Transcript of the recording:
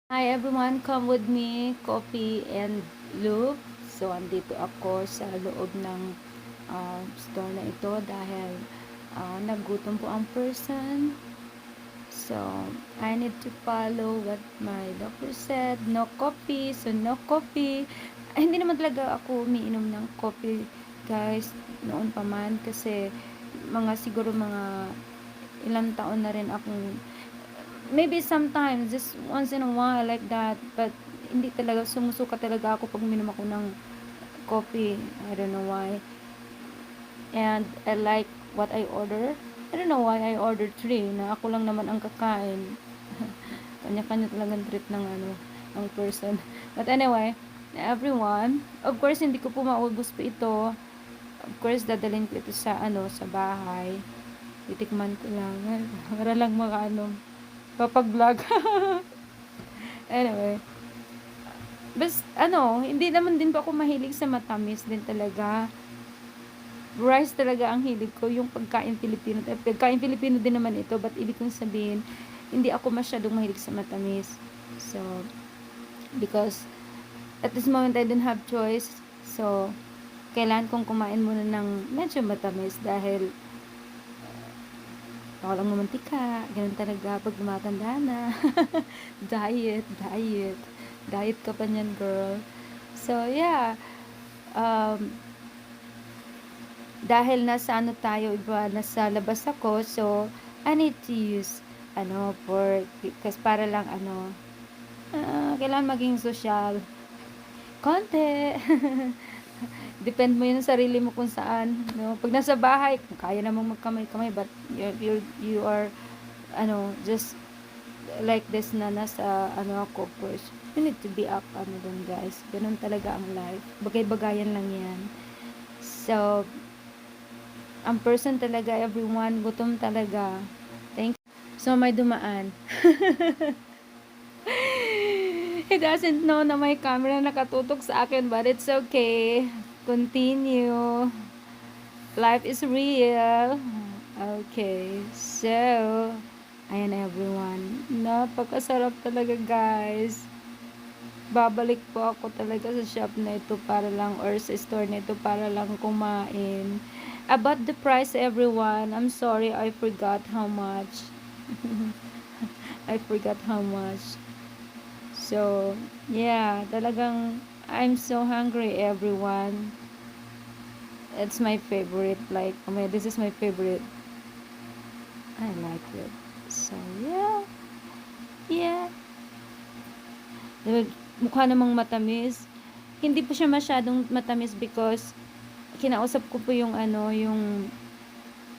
Hi everyone, come with me, Coffee and Lube. So, andito ako sa loob ng store na ito dahil nagutom po ang person. So, I need to follow what my doctor said. No coffee, so no coffee. Ay, hindi naman talaga ako umiinom ng coffee, guys, noon pa man. Kasi, siguro mga ilang taon na rin akong maybe sometimes just once in a while like that, but hindi talaga sumusuka talaga ako pag minom ako ng coffee. I don't know why. And I like what I order. I don't know why I ordered 3 na ako lang naman ang kakain. Kanya-kanya talagang treat ng person. But anyway, everyone, of course hindi ko po maubos po ito. Of course dadalhin ko ito sa bahay. Titikman ko lang para lang papag-vlog. Anyway, hindi naman din po ako mahilig sa matamis din talaga. Rice talaga ang hilig ko, yung pagkain Pilipino. Pagkain Pilipino din naman ito, but ibig kong sabihin, hindi ako masyadong mahilig sa matamis. So, because at this moment I don't have choice. So, kailangan kong kumain muna ng medyo matamis dahil walang mamantika. Ganun talaga pag tumatanda na. Diet, diet. Diet ka pa niyan, girl. So, yeah. Um, dahil nasa labas ako, so, I need to use, kasi para lang, kailangan maging social. Konti. Depend mo yun sa sarili mo kung saan, no? Pag nasa bahay, kaya namang magkamay-kamay, but you are, just like this na nasa, ako, of course, you need to be up, dun, guys. Ganun talaga ang life. Bagay-bagayan lang yan. So, ang person talaga, everyone, gutom talaga. Thank you. So, may dumaan. He doesn't know na may camera nakatutok sa akin, but it's okay. Continue. Life is real. Okay. So, ayan everyone. Napakasarap talaga, guys. Babalik po ako talaga sa shop na ito para lang, or sa store na ito para lang kumain. About the price, everyone, I'm sorry, I forgot how much. I forgot how much. So, yeah, talagang I'm so hungry, everyone. It's my favorite, like, this is my favorite. I like it. So, yeah. Yeah. Mukha namang matamis. Hindi po siya masyadong matamis because kinausap ko po yung